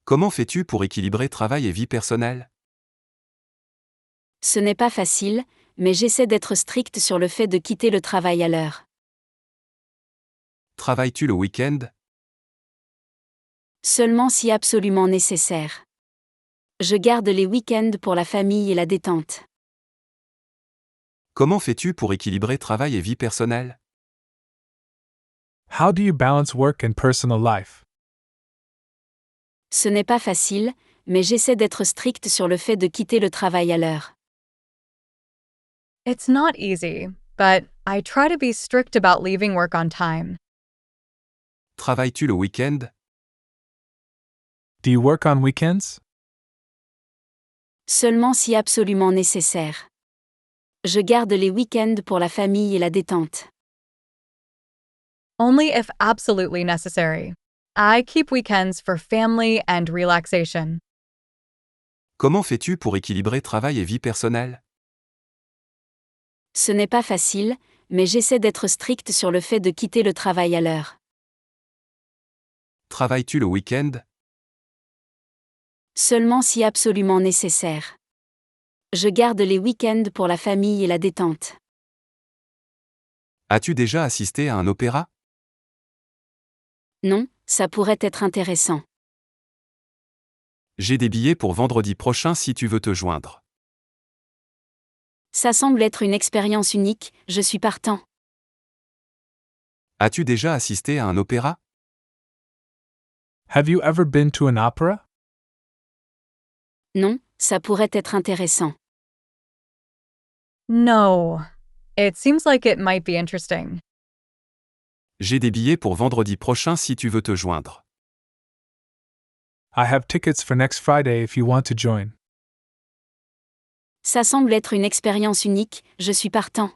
Comment fais-tu pour équilibrer travail et vie personnelle? Ce n'est pas facile, mais j'essaie d'être stricte sur le fait de quitter le travail à l'heure. Travailles-tu le week-end? Seulement si absolument nécessaire. Je garde les week-ends pour la famille et la détente. Comment fais-tu pour équilibrer travail et vie personnelle? How do you balance work and personal life? Ce n'est pas facile, mais j'essaie d'être stricte sur le fait de quitter le travail à l'heure. It's not easy, but I try to be strict about leaving work on time. Travailles-tu le week-end? Do you work on weekends? Seulement si absolument nécessaire. Je garde les week-ends pour la famille et la détente. Only if absolutely necessary. I keep weekends for family and relaxation. Comment fais-tu pour équilibrer travail et vie personnelle? Ce n'est pas facile, mais j'essaie d'être stricte sur le fait de quitter le travail à l'heure. Travailles-tu le week-end? Seulement si absolument nécessaire. Je garde les week-ends pour la famille et la détente. As-tu déjà assisté à un opéra? Non, ça pourrait être intéressant. J'ai des billets pour vendredi prochain si tu veux te joindre. Ça semble être une expérience unique, je suis partant. As-tu déjà assisté à un opéra? Have you ever been to an opera? Non, ça pourrait être intéressant. No. It seems like it might be interesting. J'ai des billets pour vendredi prochain si tu veux te joindre. I have tickets for next Friday if you want to join. Ça semble être une expérience unique, je suis partant.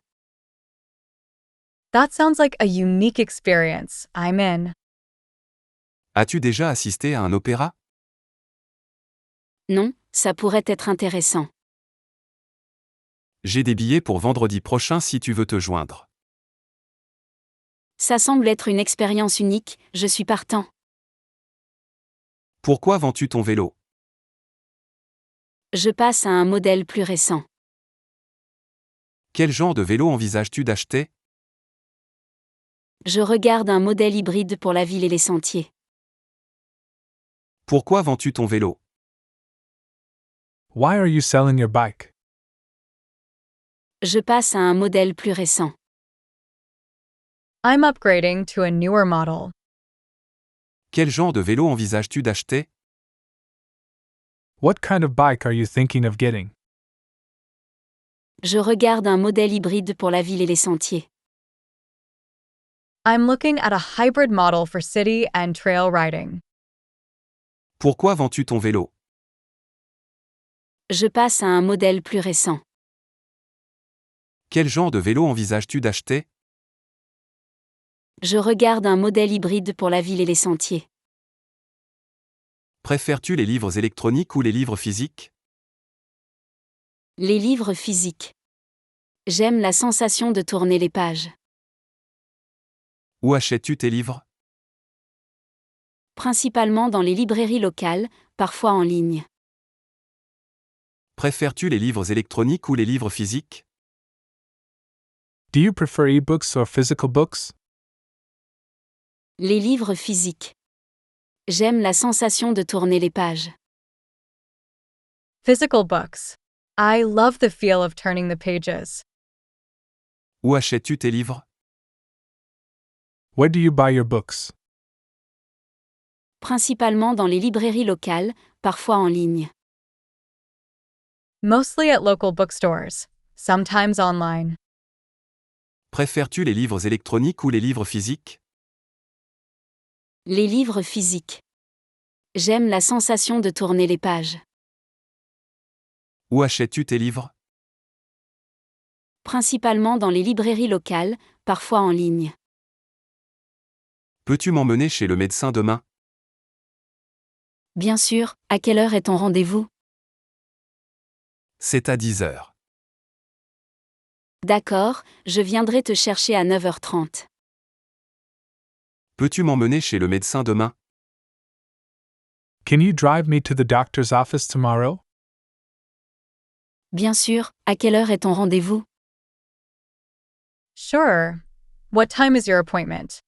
That sounds like a unique experience. I'm in. As-tu déjà assisté à un opéra? Non, ça pourrait être intéressant. J'ai des billets pour vendredi prochain si tu veux te joindre. Ça semble être une expérience unique, je suis partant. Pourquoi vends-tu ton vélo? Je passe à un modèle plus récent. Quel genre de vélo envisages-tu d'acheter? Je regarde un modèle hybride pour la ville et les sentiers. Pourquoi vends-tu ton vélo? Why are you selling your bike? Je passe à un modèle plus récent. I'm upgrading to a newer model. Quel genre de vélo envisages-tu d'acheter? What kind of bike are you thinking of getting? Je regarde un modèle hybride pour la ville et les sentiers. I'm looking at a hybrid model for city and trail riding. Pourquoi vends-tu ton vélo? Je passe à un modèle plus récent. Quel genre de vélo envisages-tu d'acheter? Je regarde un modèle hybride pour la ville et les sentiers. Préfères-tu les livres électroniques ou les livres physiques? Les livres physiques. J'aime la sensation de tourner les pages. Où achètes-tu tes livres? Principalement dans les librairies locales, parfois en ligne. Préfères-tu les livres électroniques ou les livres physiques? Do you prefer ebooks or physical books? Les livres physiques. J'aime la sensation de tourner les pages. Physical books. I love the feel of turning the pages. Où achètes-tu tes livres? Where do you buy your books? Principalement dans les librairies locales, parfois en ligne. Mostly at local bookstores, sometimes online. Préfères-tu les livres électroniques ou les livres physiques? Les livres physiques. J'aime la sensation de tourner les pages. Où achètes-tu tes livres? Principalement dans les librairies locales, parfois en ligne. Peux-tu m'emmener chez le médecin demain? Bien sûr, à quelle heure est ton rendez-vous? C'est à 10 heures. D'accord, je viendrai te chercher à 9h30. Peux-tu m'emmener chez le médecin demain? Can you drive me to the doctor's office tomorrow? Bien sûr, à quelle heure est ton rendez-vous? Sure. What time is your appointment?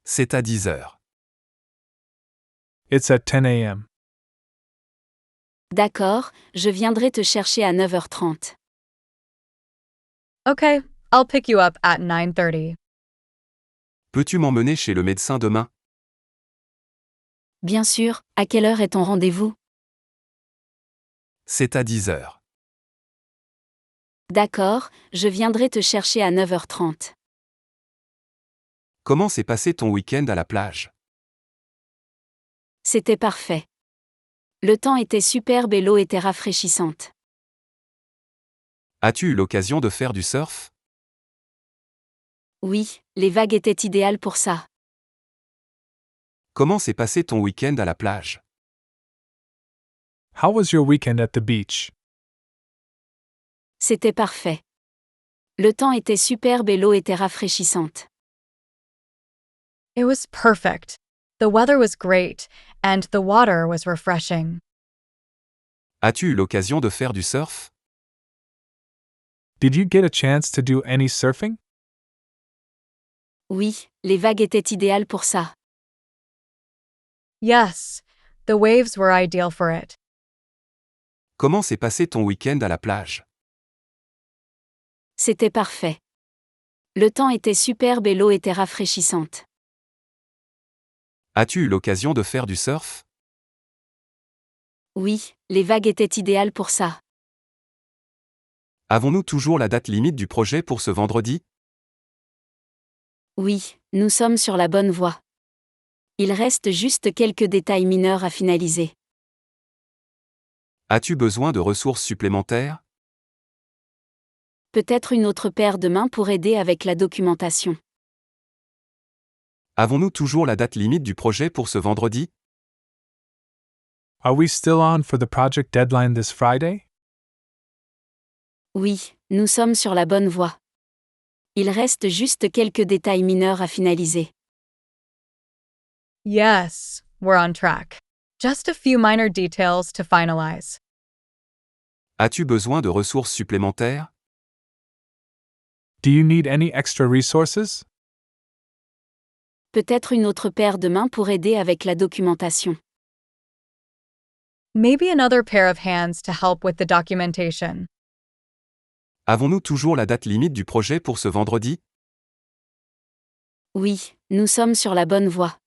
C'est à 10 heures. It's at 10 a.m. D'accord, je viendrai te chercher à 9h30. Okay, I'll pick you up at 9:30. Peux-tu m'emmener chez le médecin demain? Bien sûr, à quelle heure est ton rendez-vous? C'est à 10 heures. D'accord, je viendrai te chercher à 9h30. Comment s'est passé ton week-end à la plage? C'était parfait. Le temps était superbe et l'eau était rafraîchissante. As-tu eu l'occasion de faire du surf? Oui, les vagues étaient idéales pour ça. Comment s'est passé ton week-end à la plage? How was your weekend at the beach? C'était parfait. Le temps était superbe et l'eau était rafraîchissante. It was perfect. The weather was great, and the water was refreshing. As-tu eu l'occasion de faire du surf? Did you get a chance to do any surfing? Oui, les vagues étaient idéales pour ça. Yes, the waves were ideal for it. Comment s'est passé ton week-end à la plage? C'était parfait. Le temps était superbe et l'eau était rafraîchissante. As-tu eu l'occasion de faire du surf? Oui, les vagues étaient idéales pour ça. Avons-nous toujours la date limite du projet pour ce vendredi? Oui, nous sommes sur la bonne voie. Il reste juste quelques détails mineurs à finaliser. As-tu besoin de ressources supplémentaires? Peut-être une autre paire de mains pour aider avec la documentation. Avons-nous toujours la date limite du projet pour ce vendredi? Are we still on for the project deadline this Friday? Oui, nous sommes sur la bonne voie. Il reste juste quelques détails mineurs à finaliser. Yes, we're on track. Just a few minor details to finalize. As-tu besoin de ressources supplémentaires? Do you need any extra resources? Peut-être une autre paire de mains pour aider avec la documentation. Maybe another pair of hands to help with the documentation. Avons-nous toujours la date limite du projet pour ce vendredi? Oui, nous sommes sur la bonne voie.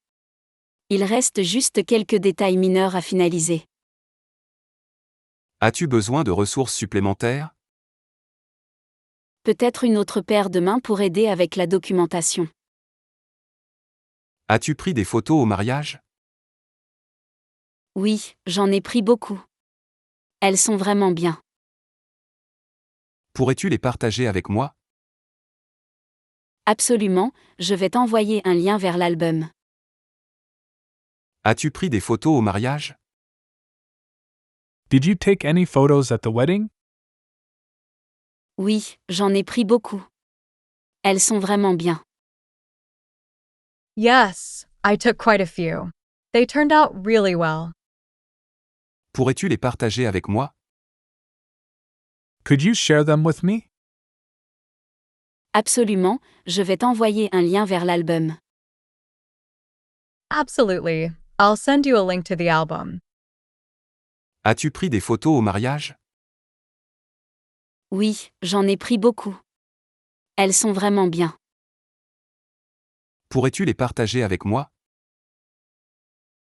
Il reste juste quelques détails mineurs à finaliser. As-tu besoin de ressources supplémentaires? Peut-être une autre paire de mains pour aider avec la documentation. As-tu pris des photos au mariage? Oui, j'en ai pris beaucoup. Elles sont vraiment bien. Pourrais-tu les partager avec moi? Absolument, je vais t'envoyer un lien vers l'album. As-tu pris des photos au mariage? Did you take any photos at the wedding? Oui, j'en ai pris beaucoup. Elles sont vraiment bien. Yes, I took quite a few. They turned out really well. Pourrais-tu les partager avec moi? Could you share them with me? Absolument, je vais t'envoyer un lien vers l'album. Absolutely. I'll send you a link to the album. As-tu pris des photos au mariage? Oui, j'en ai pris beaucoup. Elles sont vraiment bien. Pourrais-tu les partager avec moi?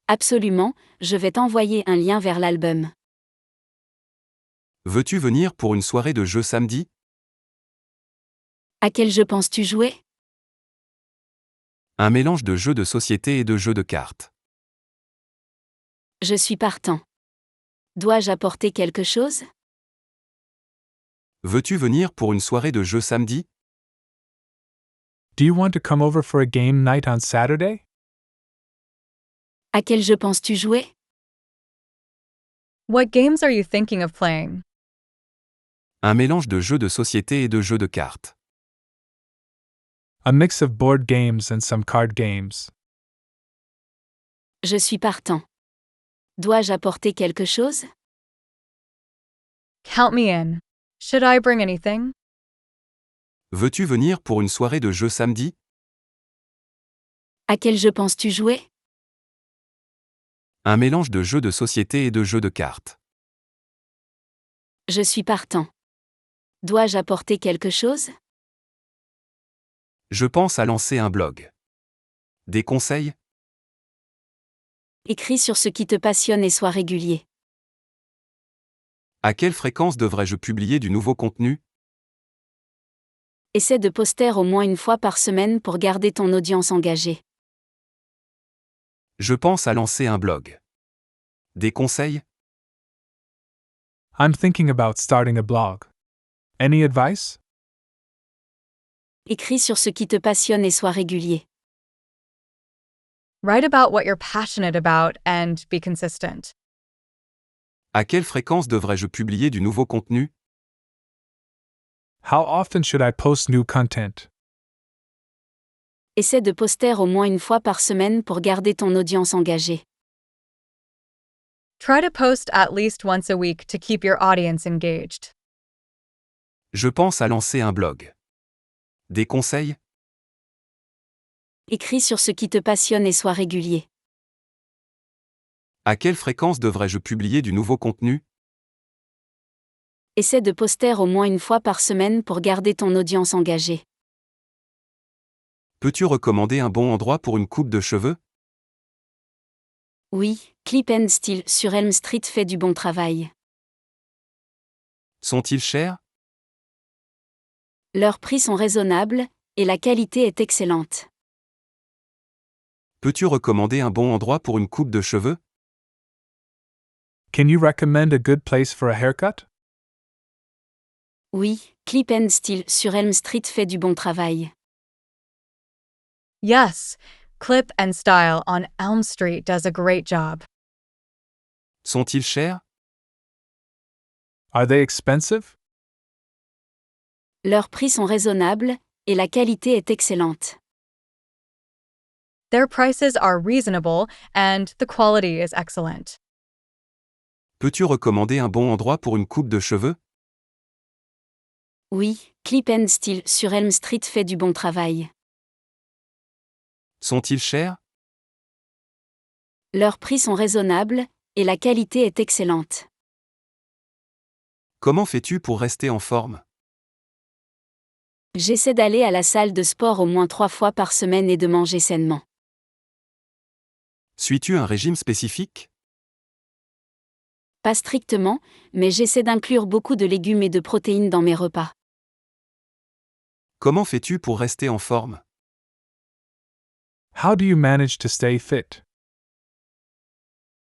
Absolument, je vais t'envoyer un lien vers l'album. Veux-tu venir pour une soirée de jeu samedi? À quel jeu penses-tu jouer? Un mélange de jeux de société et de jeux de cartes. Je suis partant. Dois-je apporter quelque chose? Veux-tu venir pour une soirée de jeu samedi? Do you want to come over for a game night on Saturday? À quel jeu penses-tu jouer? What games are you thinking of playing? Un mélange de jeux de société et de jeux de cartes. A mix of board games and some card games. Je suis partant. Dois-je apporter quelque chose? Count me in. Should I bring anything? Veux-tu venir pour une soirée de jeu samedi? À quel jeu penses-tu jouer? Un mélange de jeux de société et de jeux de cartes. Je suis partant. Dois-je apporter quelque chose? Je pense à lancer un blog. Des conseils? Écris sur ce qui te passionne et sois régulier. À quelle fréquence devrais-je publier du nouveau contenu? Essaie de poster au moins une fois par semaine pour garder ton audience engagée. Je pense à lancer un blog. Des conseils? I'm thinking about starting a blog. Any advice? Écris sur ce qui te passionne et sois régulier. Write about what you're passionate about and be consistent. À quelle fréquence devrais-je publier du nouveau contenu? How often should I post new content? Essaie de poster au moins une fois par semaine pour garder ton audience engagée. Try to post at least once a week to keep your audience engaged. Je pense à lancer un blog. Des conseils? Écris sur ce qui te passionne et sois régulier. À quelle fréquence devrais-je publier du nouveau contenu? Essaie de poster au moins une fois par semaine pour garder ton audience engagée. Peux-tu recommander un bon endroit pour une coupe de cheveux? Oui, Clip and Style sur Elm Street fait du bon travail. Sont-ils chers? Leurs prix sont raisonnables, et la qualité est excellente. Peux-tu recommander un bon endroit pour une coupe de cheveux? Can you recommend a good place for a haircut? Oui, Clip and Style sur Elm Street fait du bon travail. Yes, Clip and Style on Elm Street does a great job. Sont-ils chers? Are they expensive? Leurs prix sont raisonnables, et la qualité est excellente. Their prices are reasonable and the quality is excellent. Peux-tu recommander un bon endroit pour une coupe de cheveux? Oui, Clip and Style sur Elm Street fait du bon travail. Sont-ils chers? Leurs prix sont raisonnables, et la qualité est excellente. Comment fais-tu pour rester en forme? J'essaie d'aller à la salle de sport au moins 3 fois par semaine et de manger sainement. Suis-tu un régime spécifique? Pas strictement, mais j'essaie d'inclure beaucoup de légumes et de protéines dans mes repas. Comment fais-tu pour rester en forme? How do you manage to stay fit?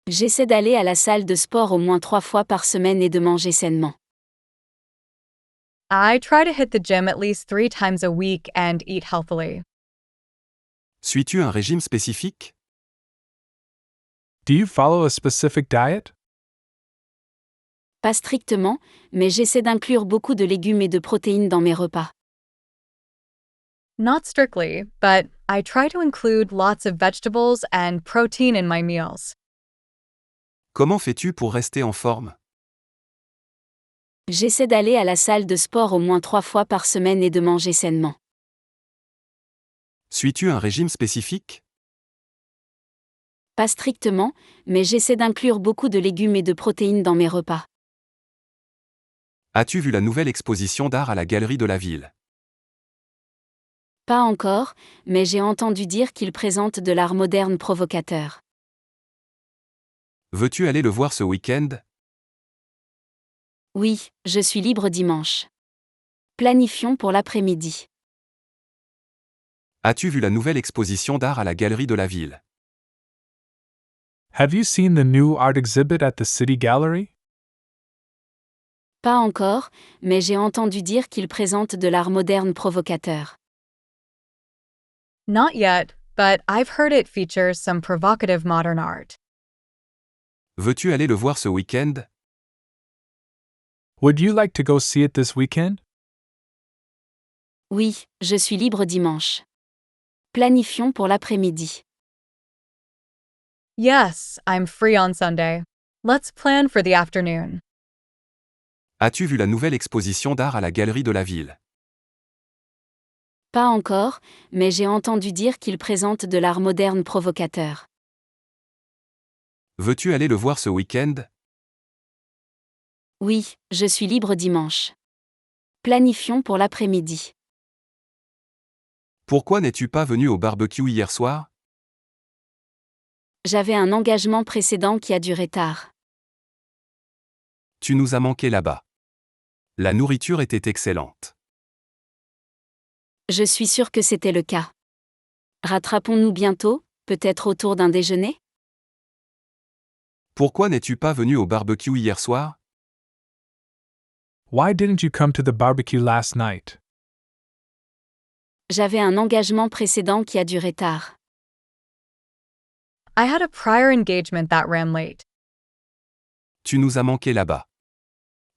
J'essaie d'aller à la salle de sport au moins 3 fois par semaine et de manger sainement. I try to hit the gym at least 3 times a week and eat healthily. Suis-tu un régime spécifique? Do you follow a specific diet? Pas strictement, mais j'essaie d'inclure beaucoup de légumes et de protéines dans mes repas. Not strictly, but I try to include lots of vegetables and protein in my meals. Comment fais-tu pour rester en forme? J'essaie d'aller à la salle de sport au moins 3 fois par semaine et de manger sainement. Suis-tu un régime spécifique? Pas strictement, mais j'essaie d'inclure beaucoup de légumes et de protéines dans mes repas. As-tu vu la nouvelle exposition d'art à la Galerie de la Ville? Pas encore, mais j'ai entendu dire qu'il présente de l'art moderne provocateur. Veux-tu aller le voir ce week-end? Oui, je suis libre dimanche. Planifions pour l'après-midi. As-tu vu la nouvelle exposition d'art à la Galerie de la Ville? Have you seen the new art exhibit at the City Gallery? Pas encore, mais j'ai entendu dire qu'il présente de l'art moderne provocateur. Not yet, but I've heard it features some provocative modern art. Veux-tu aller le voir ce week-end? Would you like to go see it this weekend? Oui, je suis libre dimanche. Planifions pour l'après-midi. Yes, I'm free on Sunday. Let's plan for the afternoon. As-tu vu la nouvelle exposition d'art à la galerie de la ville? Pas encore, mais j'ai entendu dire qu'il présente de l'art moderne provocateur. Veux-tu aller le voir ce week-end? Oui, je suis libre dimanche. Planifions pour l'après-midi. Pourquoi n'es-tu pas venu au barbecue hier soir? J'avais un engagement précédent qui a duré tard. Tu nous as manqué là-bas. La nourriture était excellente. Je suis sûr que c'était le cas. Rattrapons-nous bientôt, peut-être autour d'un déjeuner? Pourquoi n'es-tu pas venu au barbecue hier soir? Why didn't you come to the barbecue last night? J'avais un engagement précédent qui a duré tard. I had a prior engagement that ran late. Tu nous as manqué là-bas.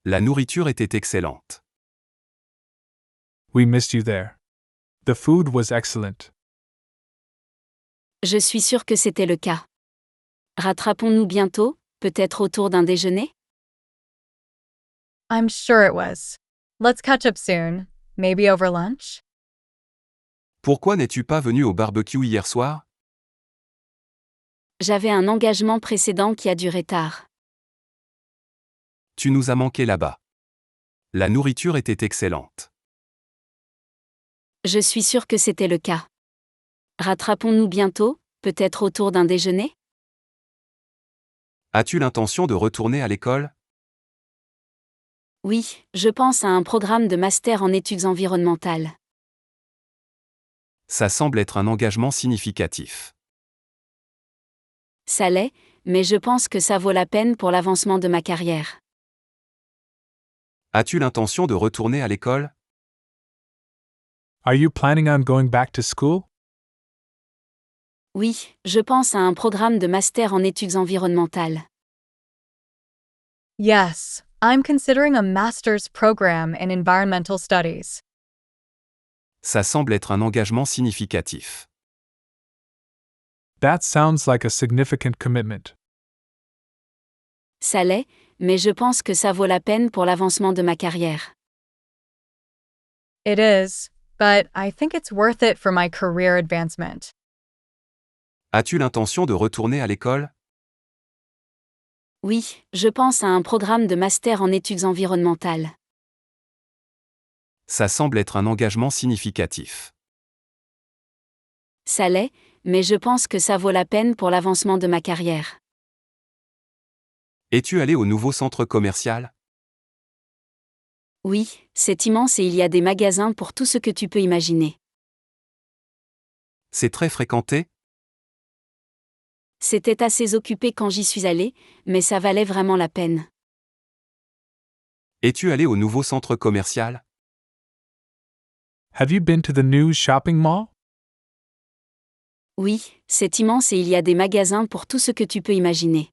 La nourriture était excellente. We missed you there. The food was excellent. Je suis sûr que c'était le cas. Rattrapons-nous bientôt, peut-être autour d'un déjeuner? I'm sure it was. Let's catch up soon, maybe over lunch? Pourquoi n'es-tu pas venu au barbecue hier soir? J'avais un engagement précédent qui a duré tard. Tu nous as manqué là-bas. La nourriture était excellente. Je suis sûr que c'était le cas. Rattrapons-nous bientôt, peut-être autour d'un déjeuner? As-tu l'intention de retourner à l'école? Oui, je pense à un programme de master en études environnementales. Ça semble être un engagement significatif. Ça l'est, mais je pense que ça vaut la peine pour l'avancement de ma carrière. As-tu l'intention de retourner à l'école? Are you planning on going back to school? Oui, je pense à un programme de master en études environnementales. Yes, I'm considering a master's program in environmental studies. Ça semble être un engagement significatif. That sounds like a significant commitment. Ça l'est, mais je pense que ça vaut la peine pour l'avancement de ma carrière. It is, but I think it's worth it for my career advancement. As-tu l'intention de retourner à l'école? Oui, je pense à un programme de master en études environnementales. Ça semble être un engagement significatif. Ça l'est, mais je pense que ça vaut la peine pour l'avancement de ma carrière. Es-tu allé au nouveau centre commercial? Oui, c'est immense et il y a des magasins pour tout ce que tu peux imaginer. C'est très fréquenté? C'était assez occupé quand j'y suis allée, mais ça valait vraiment la peine. Es-tu allé au nouveau centre commercial? Have you been to the new shopping mall? Oui, c'est immense et il y a des magasins pour tout ce que tu peux imaginer.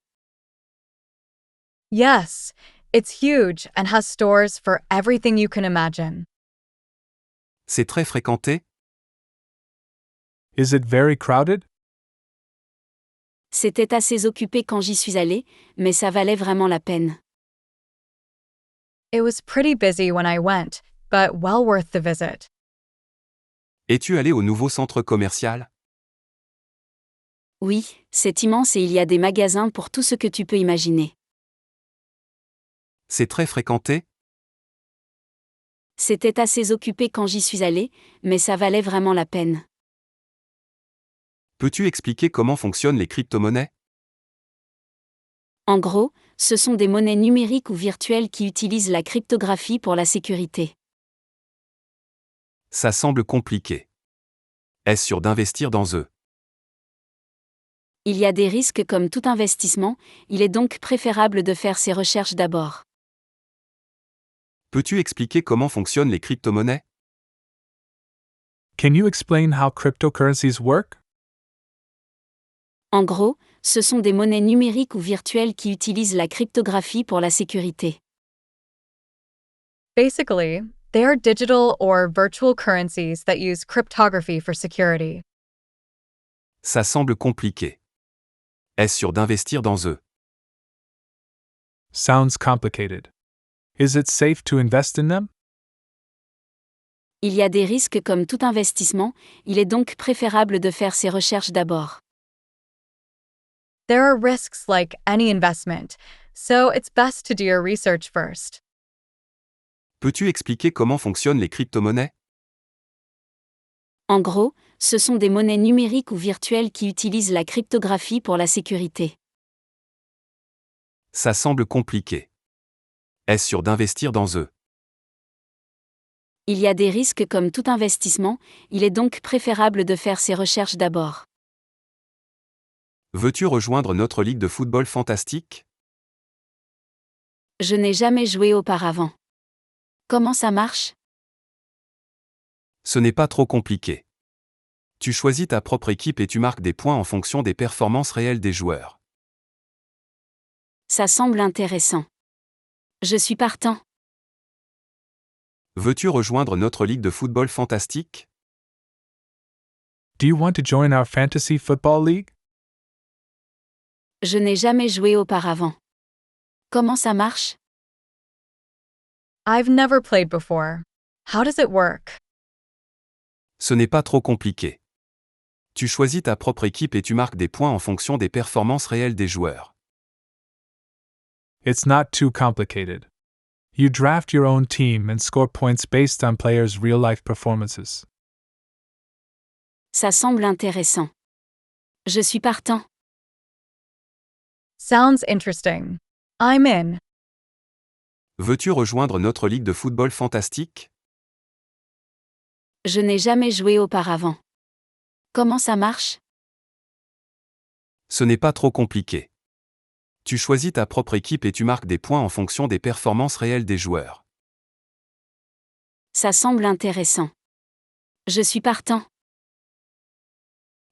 Yes, it's huge and has stores for everything you can imagine. C'est très fréquenté? Is it very crowded? C'était assez occupé quand j'y suis allée, mais ça valait vraiment la peine. It was pretty busy when I went, but well worth the visit. Es-tu allé au nouveau centre commercial? Oui, c'est immense et il y a des magasins pour tout ce que tu peux imaginer. C'est très fréquenté? C'était assez occupé quand j'y suis allée, mais ça valait vraiment la peine. Peux-tu expliquer comment fonctionnent les crypto-monnaies? En gros, ce sont des monnaies numériques ou virtuelles qui utilisent la cryptographie pour la sécurité. Ça semble compliqué. Est-ce sûr d'investir dans eux? Il y a des risques comme tout investissement, il est donc préférable de faire ses recherches d'abord. Peux-tu expliquer comment fonctionnent les crypto-monnaies? Can you explain how cryptocurrencies work? En gros, ce sont des monnaies numériques ou virtuelles qui utilisent la cryptographie pour la sécurité. Basically, they are digital or virtual currencies that use cryptography for security. Ça semble compliqué. Est-ce sûr d'investir dans eux? Sounds complicated. Is it safe to invest in them? Il y a des risques comme tout investissement, il est donc préférable de faire ses recherches d'abord. There are risks like any investment, so it's best to do your research first. Peux-tu expliquer comment fonctionnent les crypto-monnaies? En gros, ce sont des monnaies numériques ou virtuelles qui utilisent la cryptographie pour la sécurité. Ça semble compliqué. Est-ce sûr d'investir dans eux? Il y a des risques comme tout investissement, il est donc préférable de faire ses recherches d'abord. Veux-tu rejoindre notre ligue de football fantastique? Je n'ai jamais joué auparavant. Comment ça marche? Ce n'est pas trop compliqué. Tu choisis ta propre équipe et tu marques des points en fonction des performances réelles des joueurs. Ça semble intéressant. Je suis partant. Veux-tu rejoindre notre ligue de football fantastique? Do you want to join our fantasy football league? Je n'ai jamais joué auparavant. Comment ça marche? I've never played before. How does it work? Ce n'est pas trop compliqué. Tu choisis ta propre équipe et tu marques des points en fonction des performances réelles des joueurs. It's not too complicated. You draft your own team and score points based on players' real-life performances. Ça semble intéressant. Je suis partant. Sounds interesting. I'm in. Veux-tu rejoindre notre ligue de football fantastique? Je n'ai jamais joué auparavant. Comment ça marche? Ce n'est pas trop compliqué. Tu choisis ta propre équipe et tu marques des points en fonction des performances réelles des joueurs. Ça semble intéressant. Je suis partant.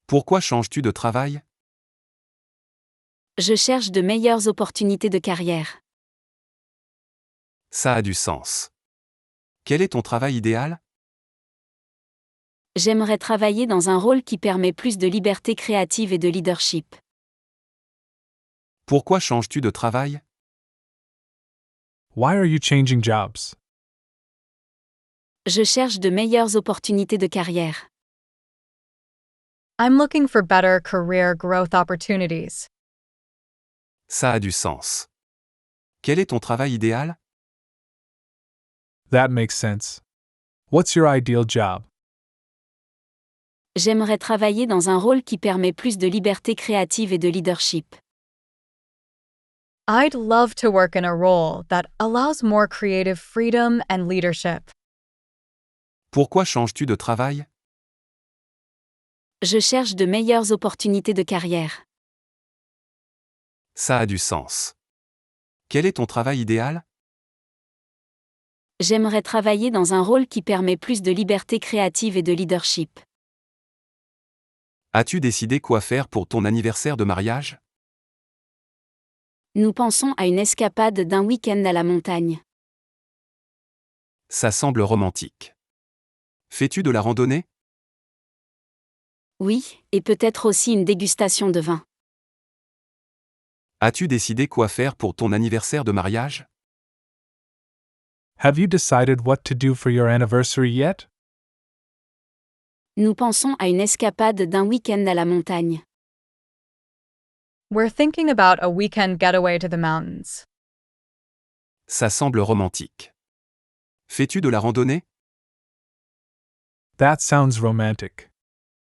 Pourquoi changes-tu de travail? Je cherche de meilleures opportunités de carrière. Ça a du sens. Quel est ton travail idéal? J'aimerais travailler dans un rôle qui permet plus de liberté créative et de leadership. Pourquoi changes-tu de travail? Why are you changing jobs? Je cherche de meilleures opportunités de carrière. I'm looking for better career growth opportunities. Ça a du sens. Quel est ton travail idéal? That makes sense. What's your ideal job? J'aimerais travailler dans un rôle qui permet plus de liberté créative et de leadership. I'd love to work in a role that allows more creative freedom and leadership. Pourquoi changes-tu de travail? Je cherche de meilleures opportunités de carrière. Ça a du sens. Quel est ton travail idéal? J'aimerais travailler dans un rôle qui permet plus de liberté créative et de leadership. As-tu décidé quoi faire pour ton anniversaire de mariage? Nous pensons à une escapade d'un week-end à la montagne. Ça semble romantique. Fais-tu de la randonnée? Oui, et peut-être aussi une dégustation de vin. As-tu décidé quoi faire pour ton anniversaire de mariage? Have you decided what to do for your anniversary yet? Nous pensons à une escapade d'un week-end à la montagne. We're thinking about a weekend getaway to the mountains. Ça semble romantique. Fais-tu de la randonnée? That sounds romantic.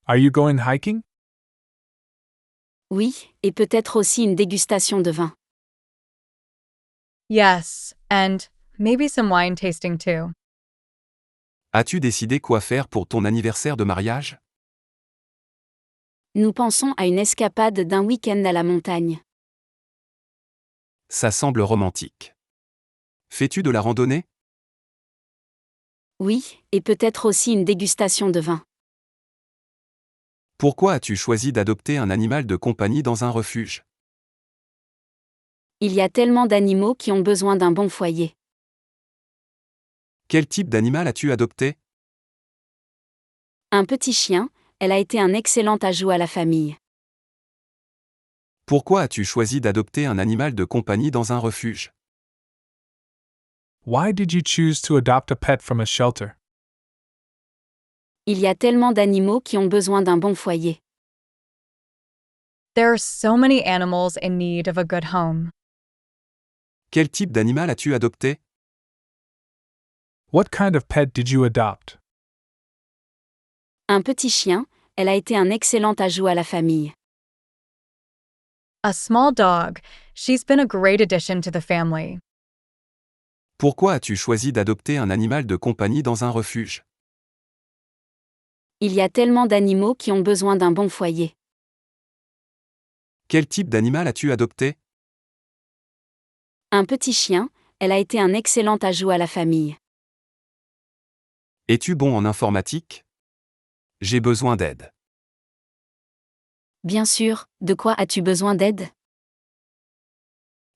Are you going hiking? Oui, et peut-être aussi une dégustation de vin. Yes, and maybe some wine tasting too. As-tu décidé quoi faire pour ton anniversaire de mariage? Nous pensons à une escapade d'un week-end à la montagne. Ça semble romantique. Fais-tu de la randonnée? Oui, et peut-être aussi une dégustation de vin. Pourquoi as-tu choisi d'adopter un animal de compagnie dans un refuge? Il y a tellement d'animaux qui ont besoin d'un bon foyer. Quel type d'animal as-tu adopté? Un petit chien, elle a été un excellent ajout à la famille. Pourquoi as-tu choisi d'adopter un animal de compagnie dans un refuge? Why did you choose to adopt a pet from a shelter? Il y a tellement d'animaux qui ont besoin d'un bon foyer. There are so many animals in need of a good home. Quel type d'animal as-tu adopté? What kind of pet did you adopt? Un petit chien, elle a été un excellent ajout à la famille. A small dog, she's been a great addition to the family. Pourquoi as-tu choisi d'adopter un animal de compagnie dans un refuge? Il y a tellement d'animaux qui ont besoin d'un bon foyer. Quel type d'animal as-tu adopté? Un petit chien, elle a été un excellent ajout à la famille. Es-tu bon en informatique? J'ai besoin d'aide. Bien sûr, de quoi as-tu besoin d'aide?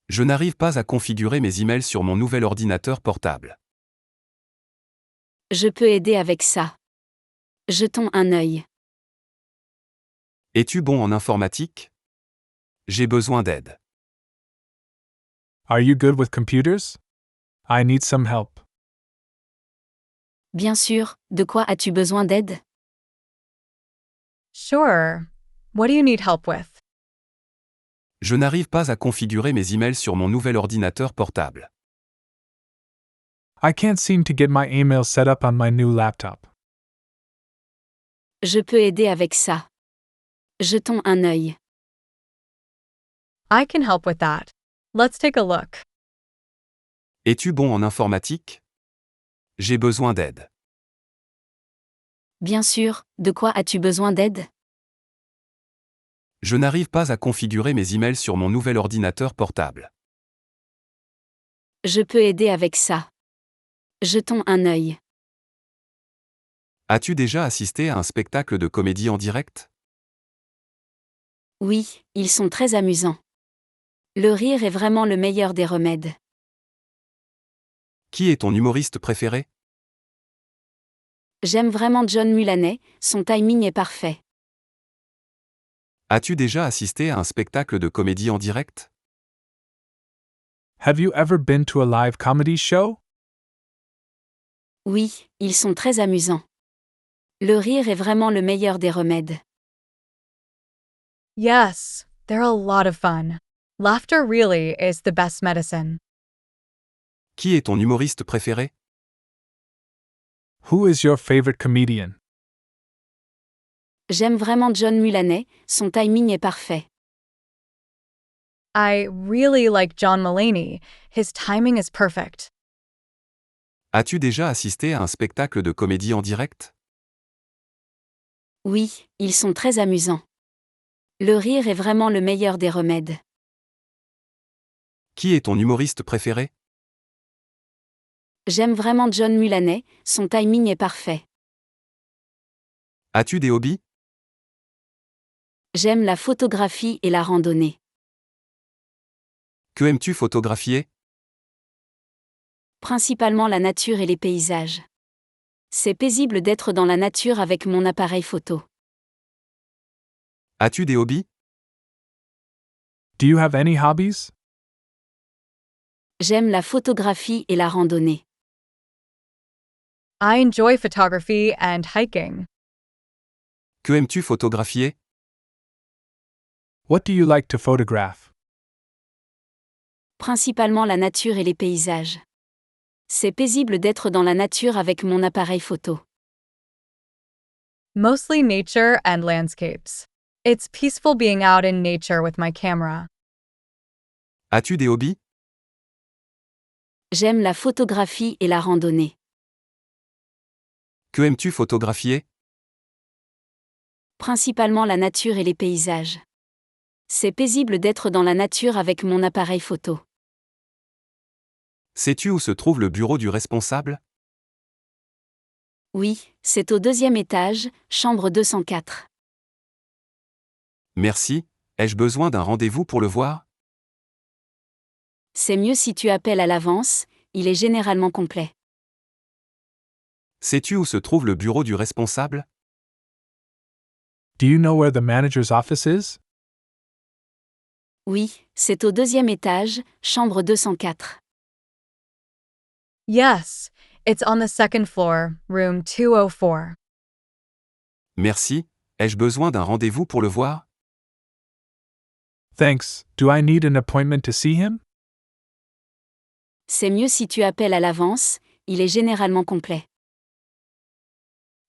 Je n'arrive pas à configurer mes emails sur mon nouvel ordinateur portable. Je peux aider avec ça. Jetons un œil. Es-tu bon en informatique? J'ai besoin d'aide. Are you good with computers? I need some help. Bien sûr, de quoi as-tu besoin d'aide? Sure. What do you need help with? Je n'arrive pas à configurer mes emails sur mon nouvel ordinateur portable. I can't seem to get my email set up on my new laptop. Je peux aider avec ça. Jetons un œil. I can help with that. Let's take a look. Es-tu bon en informatique? J'ai besoin d'aide. Bien sûr, de quoi as-tu besoin d'aide? Je n'arrive pas à configurer mes emails sur mon nouvel ordinateur portable. Je peux aider avec ça. Jetons un œil. As-tu déjà assisté à un spectacle de comédie en direct? Oui, ils sont très amusants. Le rire est vraiment le meilleur des remèdes. Qui est ton humoriste préféré? J'aime vraiment John Mulaney, son timing est parfait. As-tu déjà assisté à un spectacle de comédie en direct? Have you ever been to a live comedy show? Oui, ils sont très amusants. Le rire est vraiment le meilleur des remèdes. Yes, they're a lot of fun. Laughter really is the best medicine. Qui est ton humoriste préféré? Who is your favorite comedian? J'aime vraiment John Mulaney, son timing est parfait. I really like John Mulaney. His timing is perfect. As-tu déjà assisté à un spectacle de comédie en direct? Oui, ils sont très amusants. Le rire est vraiment le meilleur des remèdes. Qui est ton humoriste préféré? J'aime vraiment John Mulaney, son timing est parfait. As-tu des hobbies? J'aime la photographie et la randonnée. Que aimes-tu photographier? Principalement la nature et les paysages. C'est paisible d'être dans la nature avec mon appareil photo. As-tu des hobbies? Do you have any hobbies? J'aime la photographie et la randonnée. I enjoy photography and hiking. Que aimes-tu photographier? What do you like to photograph? Principalement la nature et les paysages. C'est paisible d'être dans la nature avec mon appareil photo. Mostly nature and landscapes. It's peaceful being out in nature with my camera. As-tu des hobbies? J'aime la photographie et la randonnée. Que aimes-tu photographier? Principalement la nature et les paysages. C'est paisible d'être dans la nature avec mon appareil photo. Sais-tu où se trouve le bureau du responsable? Oui, c'est au 2e étage, chambre 204. Merci, ai-je besoin d'un rendez-vous pour le voir? C'est mieux si tu appelles à l'avance, il est généralement complet. Sais-tu où se trouve le bureau du responsable? Do you know where the manager's office is? Oui, c'est au deuxième étage, chambre 204. Yes, it's on the second floor, room 204. Merci, ai-je besoin d'un rendez-vous pour le voir? Thanks. Do I need an appointment to see him? C'est mieux si tu appelles à l'avance, il est généralement complet.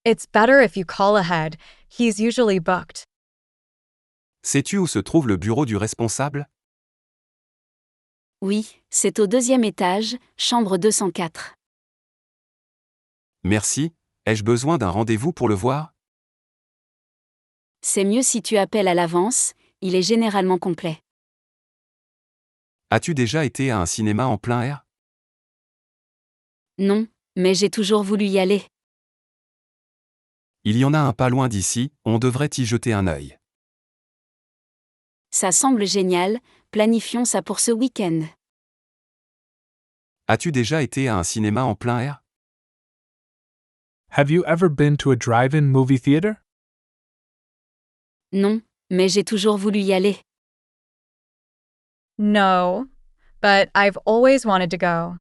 It's better if you call ahead, he's usually booked. Sais-tu où se trouve le bureau du responsable? Oui, c'est au deuxième étage, chambre 204. Merci, ai-je besoin d'un rendez-vous pour le voir? C'est mieux si tu appelles à l'avance, il est généralement complet. As-tu déjà été à un cinéma en plein air? Non, mais j'ai toujours voulu y aller. Il y en a un pas loin d'ici, on devrait y jeter un œil. Ça semble génial, planifions ça pour ce week-end. As-tu déjà été à un cinéma en plein air? Have you ever been to a drive-in movie theater? Non, mais j'ai toujours voulu y aller. No, but I've always wanted to go.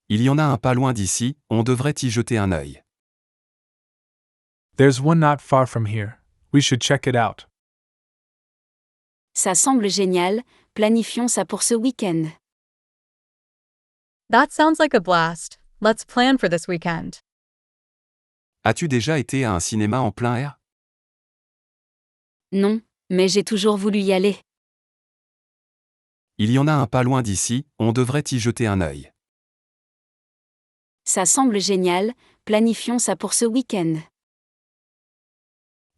Il y en a un pas loin d'ici, on devrait y jeter un œil. There's one not far from here. We should check it out. Ça semble génial, planifions ça pour ce week-end. That sounds like a blast. Let's plan for this weekend. As-tu déjà été à un cinéma en plein air? Non, mais j'ai toujours voulu y aller. Il y en a un pas loin d'ici, on devrait y jeter un œil. Ça semble génial, planifions ça pour ce week-end.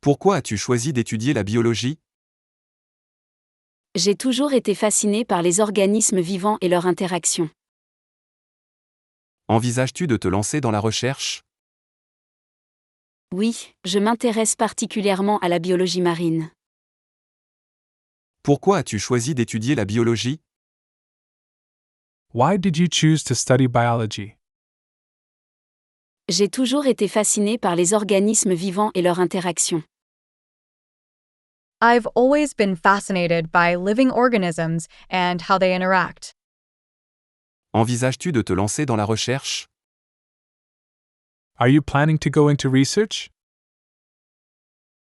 Pourquoi as-tu choisi d'étudier la biologie? J'ai toujours été fascinée par les organismes vivants et leur interaction. Envisages-tu de te lancer dans la recherche? Oui, je m'intéresse particulièrement à la biologie marine. Pourquoi as-tu choisi d'étudier la biologie? Why did you choose to study biology? J'ai toujours été fascinée par les organismes vivants et leur interaction. I've always been fascinated by living organisms and how they interact. Envisages-tu de te lancer dans la recherche? Are you planning to go into research?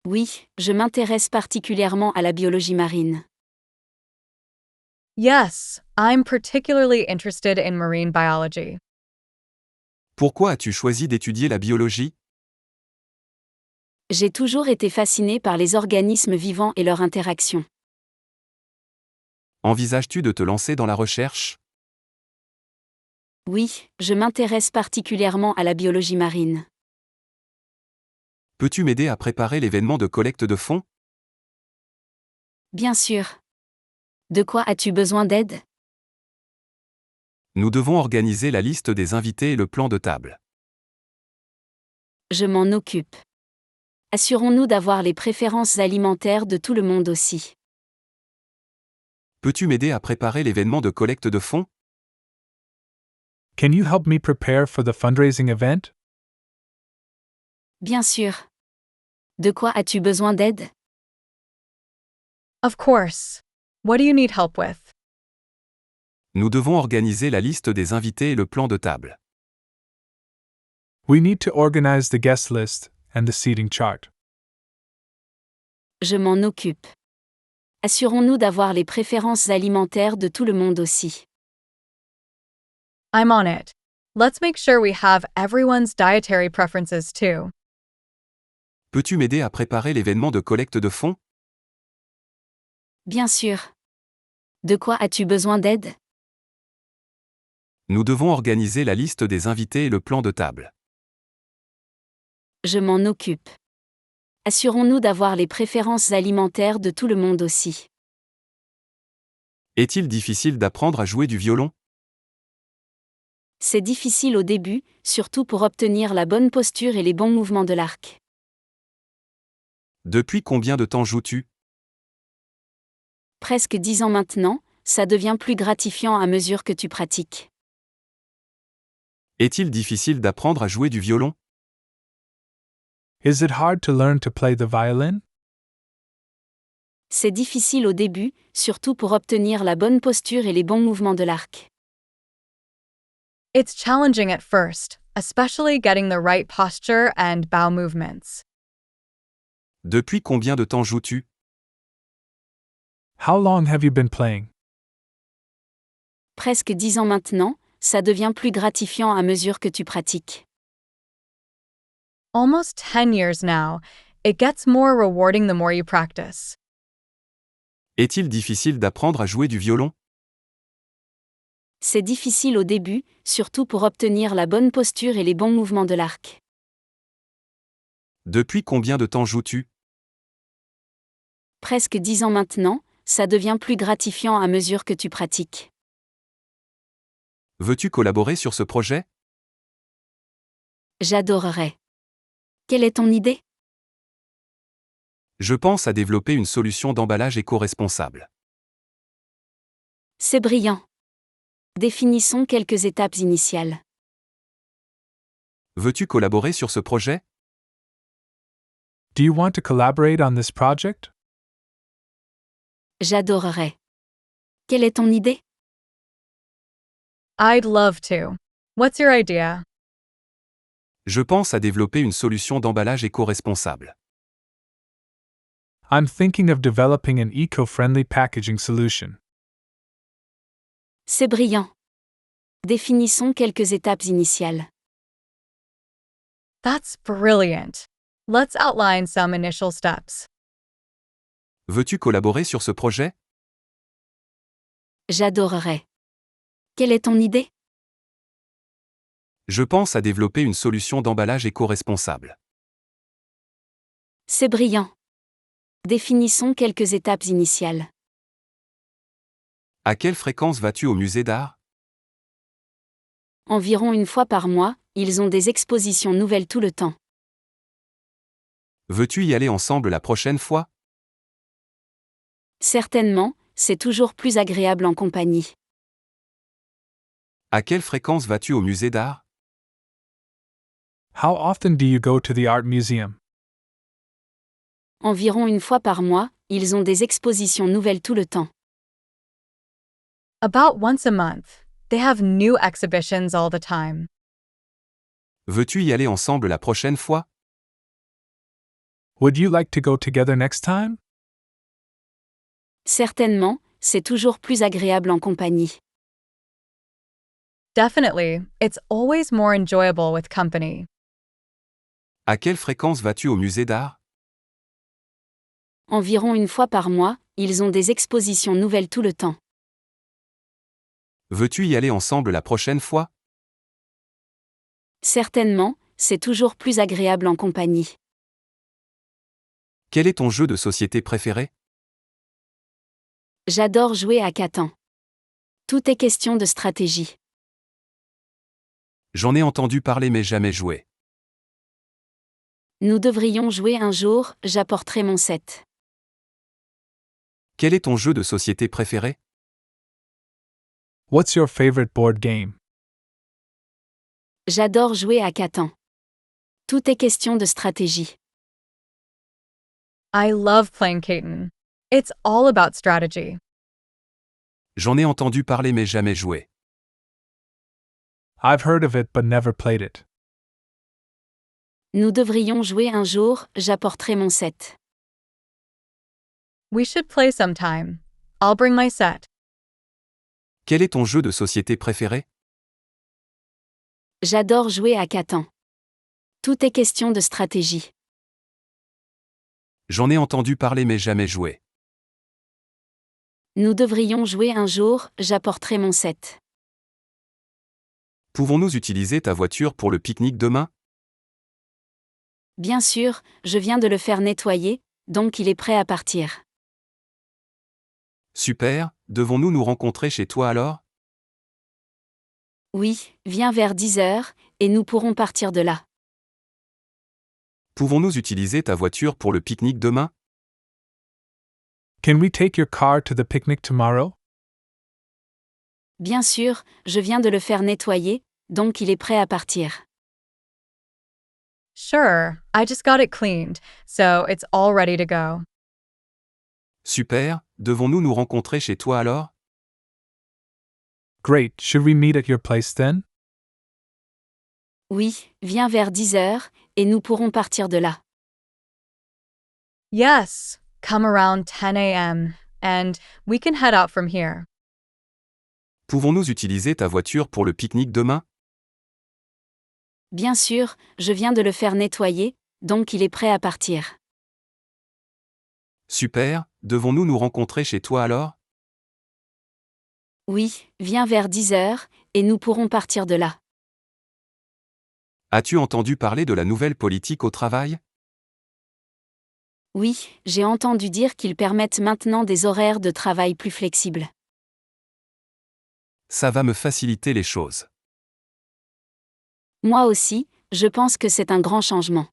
Oui, je m'intéresse particulièrement à la biologie marine. Yes, I'm particularly interested in marine biology. Pourquoi as-tu choisi d'étudier la biologie? J'ai toujours été fascinée par les organismes vivants et leur interaction. Envisages-tu de te lancer dans la recherche? Oui, je m'intéresse particulièrement à la biologie marine. Peux-tu m'aider à préparer l'événement de collecte de fonds? Bien sûr. De quoi as-tu besoin d'aide? Nous devons organiser la liste des invités et le plan de table. Je m'en occupe. Assurons-nous d'avoir les préférences alimentaires de tout le monde aussi. Peux-tu m'aider à préparer l'événement de collecte de fonds? Can you help me prepare for the fundraising event? Bien sûr. De quoi as-tu besoin d'aide? Of course. What do you need help with? Nous devons organiser la liste des invités et le plan de table. We need to organize the guest list and the seating chart. Je m'en occupe. Assurons-nous d'avoir les préférences alimentaires de tout le monde aussi. I'm on it. Let's make sure we have everyone's dietary preferences too. Peux-tu m'aider à préparer l'événement de collecte de fonds? Bien sûr. De quoi as-tu besoin d'aide? Nous devons organiser la liste des invités et le plan de table. Je m'en occupe. Assurons-nous d'avoir les préférences alimentaires de tout le monde aussi. Est-il difficile d'apprendre à jouer du violon? C'est difficile au début, surtout pour obtenir la bonne posture et les bons mouvements de l'arc. Depuis combien de temps joues-tu? Presque 10 ans maintenant, ça devient plus gratifiant à mesure que tu pratiques. Est-il difficile d'apprendre à jouer du violon? Is it hard to learn to play the violin? C'est difficile au début, surtout pour obtenir la bonne posture et les bons mouvements de l'arc. It's challenging at first, especially getting the right posture and bow movements. Depuis combien de temps joues-tu? How long have you been playing? Presque 10 ans maintenant, ça devient plus gratifiant à mesure que tu pratiques. Almost 10 years now, it gets more rewarding the more you practice. Est-il difficile d'apprendre à jouer du violon? C'est difficile au début, surtout pour obtenir la bonne posture et les bons mouvements de l'arc. Depuis combien de temps joues-tu? Presque 10 ans maintenant, ça devient plus gratifiant à mesure que tu pratiques. Veux-tu collaborer sur ce projet? J'adorerais. Quelle est ton idée? Je pense à développer une solution d'emballage éco-responsable. C'est brillant. Définissons quelques étapes initiales. Veux-tu collaborer sur ce projet? Do you want to collaborate on this project? J'adorerais. Quelle est ton idée? I'd love to. What's your idea? Je pense à développer une solution d'emballage éco-responsable. I'm thinking of developing an eco-friendly packaging solution. C'est brillant. Définissons quelques étapes initiales. That's brilliant. Let's outline some initial steps. Veux-tu collaborer sur ce projet? J'adorerais. Quelle est ton idée? Je pense à développer une solution d'emballage éco-responsable. C'est brillant. Définissons quelques étapes initiales. À quelle fréquence vas-tu au musée d'art? Environ une fois par mois, ils ont des expositions nouvelles tout le temps. Veux-tu y aller ensemble la prochaine fois? Certainement, c'est toujours plus agréable en compagnie. À quelle fréquence vas-tu au musée d'art? How often do you go to the art museum? Environ une fois par mois, ils ont des expositions nouvelles tout le temps. About once a month, they have new exhibitions all the time. Veux-tu y aller ensemble la prochaine fois? Would you like to go together next time? Certainement, c'est toujours plus agréable en compagnie. Definitely, it's always more enjoyable with company. À quelle fréquence vas-tu au musée d'art? Environ une fois par mois, ils ont des expositions nouvelles tout le temps. Veux-tu y aller ensemble la prochaine fois? Certainement, c'est toujours plus agréable en compagnie. Quel est ton jeu de société préféré? J'adore jouer à Catan. Tout est question de stratégie. J'en ai entendu parler mais jamais joué. Nous devrions jouer un jour, j'apporterai mon set. Quel est ton jeu de société préféré? What's your favorite board game? J'adore jouer à Catan. Tout est question de stratégie. I love playing Catan. It's all about strategy. J'en ai entendu parler mais jamais joué. I've heard of it but never played it. Nous devrions jouer un jour, j'apporterai mon set. We should play sometime. I'll bring my set. Quel est ton jeu de société préféré? J'adore jouer à Catan. Tout est question de stratégie. J'en ai entendu parler mais jamais joué. Nous devrions jouer un jour, j'apporterai mon set. Pouvons-nous utiliser ta voiture pour le pique-nique demain? Bien sûr, je viens de le faire nettoyer, donc il est prêt à partir. Super, devons-nous nous rencontrer chez toi alors? Oui, viens vers 10 heures, et nous pourrons partir de là. Pouvons-nous utiliser ta voiture pour le pique-nique demain? Can we take your car to the picnic tomorrow? Bien sûr, je viens de le faire nettoyer, donc il est prêt à partir. Sure, I just got it cleaned, so it's all ready to go. Super, devons-nous nous rencontrer chez toi alors? Great, should we meet at your place then? Oui, viens vers 10 heures, et nous pourrons partir de là. Yes, come around 10 a.m., and we can head out from here. Pouvons-nous utiliser ta voiture pour le pique-nique demain? Bien sûr, je viens de le faire nettoyer, donc il est prêt à partir. Super, devons-nous nous rencontrer chez toi alors? Oui, viens vers 10 heures, et nous pourrons partir de là. As-tu entendu parler de la nouvelle politique au travail? Oui, j'ai entendu dire qu'ils permettent maintenant des horaires de travail plus flexibles. Ça va me faciliter les choses. Moi aussi, je pense que c'est un grand changement.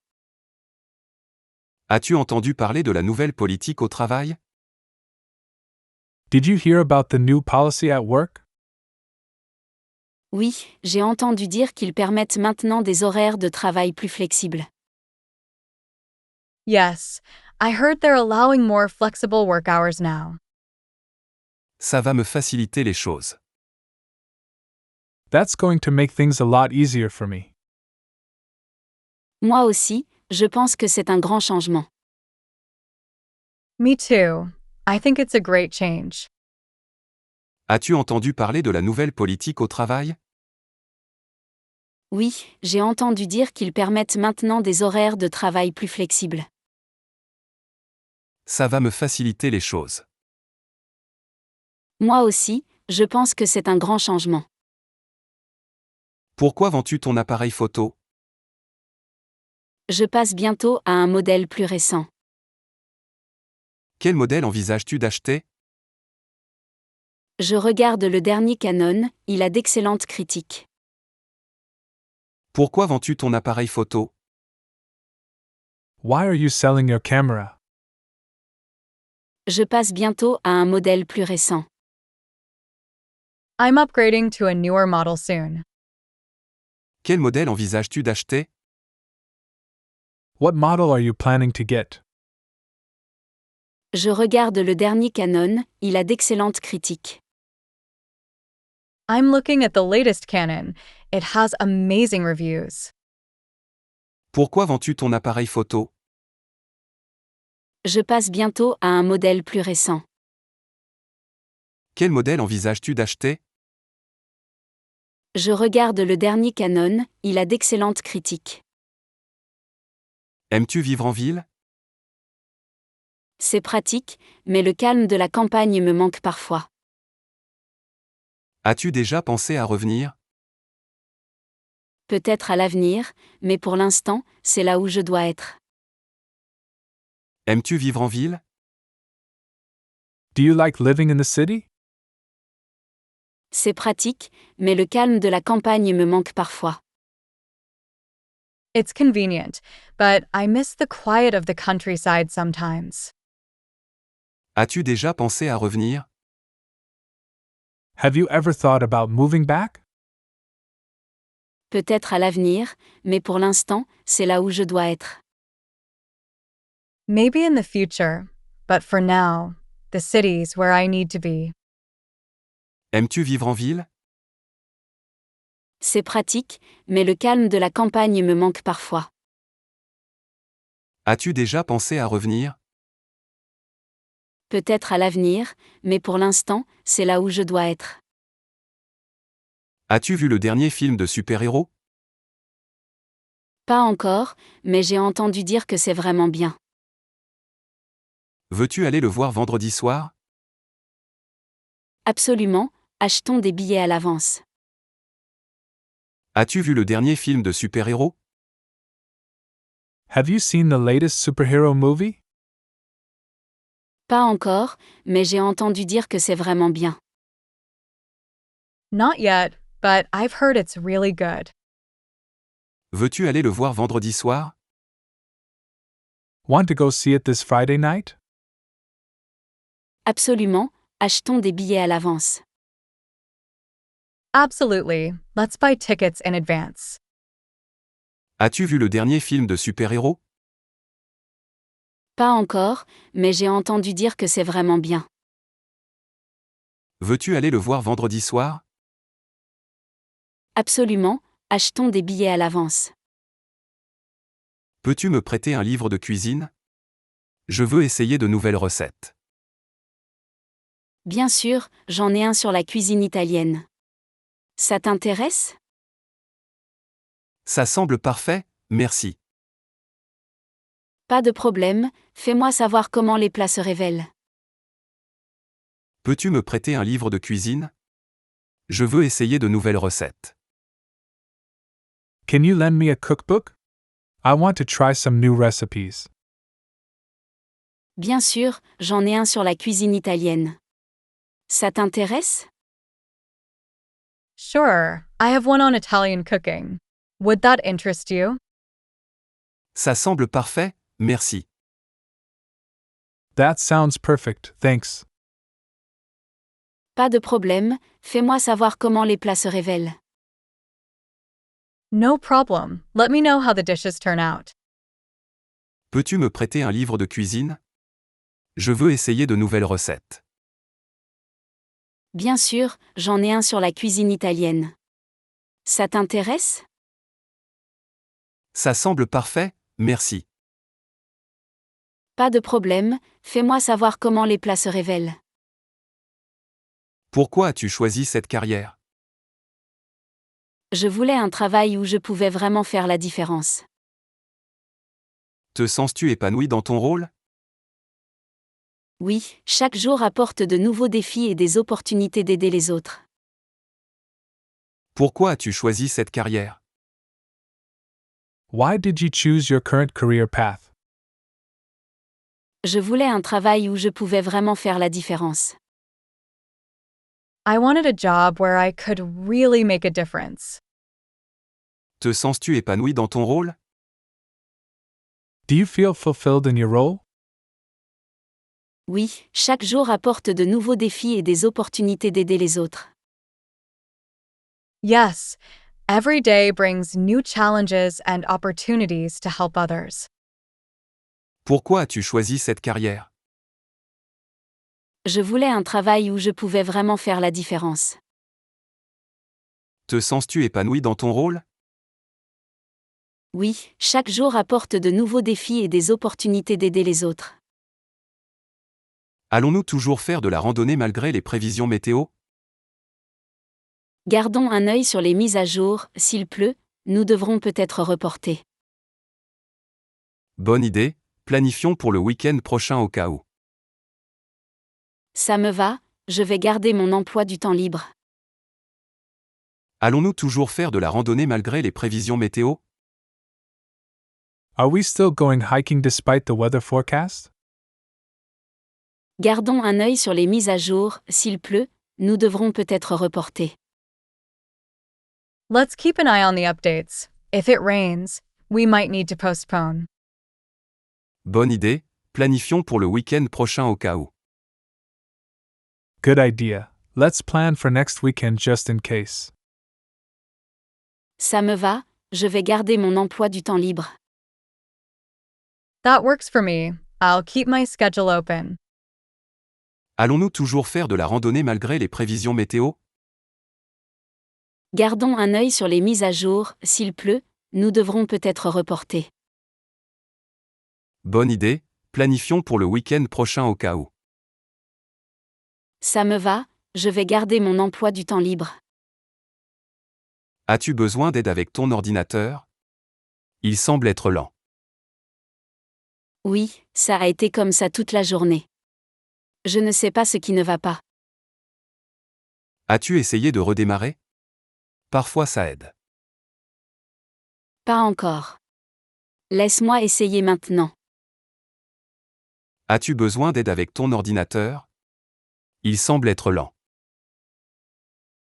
As-tu entendu parler de la nouvelle politique au travail? Did you hear about the new policy at work? Oui, j'ai entendu dire qu'ils permettent maintenant des horaires de travail plus flexibles. Yes, I heard they're allowing more flexible work hours now. Ça va me faciliter les choses. That's going to make things a lot easier for me. Moi aussi, je pense que c'est un grand changement. Me too. I think it's a great change. As-tu entendu parler de la nouvelle politique au travail? Oui, j'ai entendu dire qu'ils permettent maintenant des horaires de travail plus flexibles. Ça va me faciliter les choses. Moi aussi, je pense que c'est un grand changement. Pourquoi vends-tu ton appareil photo? Je passe bientôt à un modèle plus récent. Quel modèle envisages-tu d'acheter? Je regarde le dernier Canon, il a d'excellentes critiques. Pourquoi vends-tu ton appareil photo? Why are you selling your camera? Je passe bientôt à un modèle plus récent. I'm upgrading to a newer model soon. Quel modèle envisages-tu d'acheter? What model are you planning to get? Je regarde le dernier Canon, il a d'excellentes critiques. I'm looking at the latest Canon. It has amazing reviews. Pourquoi vends-tu ton appareil photo? Je passe bientôt à un modèle plus récent. Quel modèle envisages-tu d'acheter? Je regarde le dernier Canon, il a d'excellentes critiques. Aimes-tu vivre en ville? C'est pratique, mais le calme de la campagne me manque parfois. As-tu déjà pensé à revenir? Peut-être à l'avenir, mais pour l'instant, c'est là où je dois être. Aimes-tu vivre en ville? Do you like living in the city? C'est pratique, mais le calme de la campagne me manque parfois. It's convenient, but I miss the quiet of the countryside sometimes. As-tu déjà pensé à revenir? Have you ever thought about moving back? Peut-être à l'avenir, mais pour l'instant, c'est là où je dois être. Maybe in the future, but for now, the city's where I need to be. Aimes-tu vivre en ville? C'est pratique, mais le calme de la campagne me manque parfois. As-tu déjà pensé à revenir? Peut-être à l'avenir, mais pour l'instant, c'est là où je dois être. As-tu vu le dernier film de super-héros? Pas encore, mais j'ai entendu dire que c'est vraiment bien. Veux-tu aller le voir vendredi soir? Absolument, achetons des billets à l'avance. As-tu vu le dernier film de super-héros? Have you seen the latest superhero movie? Pas encore, mais j'ai entendu dire que c'est vraiment bien. Not yet, but I've heard it's really good. Veux-tu aller le voir vendredi soir? Want to go see it this Friday night? Absolument, achetons des billets à l'avance. Absolutely. Let's buy tickets in advance. As-tu vu le dernier film de super-héros? Pas encore, mais j'ai entendu dire que c'est vraiment bien. Veux-tu aller le voir vendredi soir? Absolument, achetons des billets à l'avance. Peux-tu me prêter un livre de cuisine? Je veux essayer de nouvelles recettes. Bien sûr, j'en ai un sur la cuisine italienne. Ça t'intéresse? Ça semble parfait, merci. Pas de problème, fais-moi savoir comment les plats se révèlent. Peux-tu me prêter un livre de cuisine? Je veux essayer de nouvelles recettes. Can you lend me a cookbook? I want to try some new recipes. Bien sûr, j'en ai un sur la cuisine italienne. Ça t'intéresse? Sure, I have one on Italian cooking. Would that interest you? Ça semble parfait, merci. That sounds perfect, thanks. Pas de problème, fais-moi savoir comment les plats se révèlent. No problem. Let me know how the dishes turn out. Peux-tu me prêter un livre de cuisine? Je veux essayer de nouvelles recettes. Bien sûr, j'en ai un sur la cuisine italienne. Ça t'intéresse? Ça semble parfait, merci. Pas de problème, fais-moi savoir comment les plats se révèlent. Pourquoi as-tu choisi cette carrière? Je voulais un travail où je pouvais vraiment faire la différence. Te sens-tu épanoui dans ton rôle? Oui, chaque jour apporte de nouveaux défis et des opportunités d'aider les autres. Pourquoi as-tu choisi cette carrière? Why did you choose your current career path? Je voulais un travail où je pouvais vraiment faire la différence. I wanted a job where I could really make a difference. Te sens-tu épanoui dans ton rôle? Do you feel fulfilled in your role? Oui, chaque jour apporte de nouveaux défis et des opportunités d'aider les autres. Yes, every day brings new challenges and opportunities to help others. Pourquoi as-tu choisi cette carrière? Je voulais un travail où je pouvais vraiment faire la différence. Te sens-tu épanoui dans ton rôle? Oui, chaque jour apporte de nouveaux défis et des opportunités d'aider les autres. Allons-nous toujours faire de la randonnée malgré les prévisions météo? Gardons un œil sur les mises à jour, s'il pleut, nous devrons peut-être reporter. Bonne idée, planifions pour le week-end prochain au cas où. Ça me va, je vais garder mon emploi du temps libre. Allons-nous toujours faire de la randonnée malgré les prévisions météo? Are we still going hiking despite the weather forecast? Gardons un œil sur les mises à jour, s'il pleut, nous devrons peut-être reporter. Let's keep an eye on the updates. If it rains, we might need to postpone. Bonne idée, planifions pour le week-end prochain au cas où. Good idea. Let's plan for next weekend just in case. Ça me va, je vais garder mon emploi du temps libre. That works for me. I'll keep my schedule open. Allons-nous toujours faire de la randonnée malgré les prévisions météo? Gardons un œil sur les mises à jour, s'il pleut, nous devrons peut-être reporter. Bonne idée, planifions pour le week-end prochain au cas où. Ça me va, je vais garder mon emploi du temps libre. As-tu besoin d'aide avec ton ordinateur? Il semble être lent. Oui, ça a été comme ça toute la journée. Je ne sais pas ce qui ne va pas. As-tu essayé de redémarrer? Parfois ça aide. Pas encore. Laisse-moi essayer maintenant. As-tu besoin d'aide avec ton ordinateur? Il semble être lent.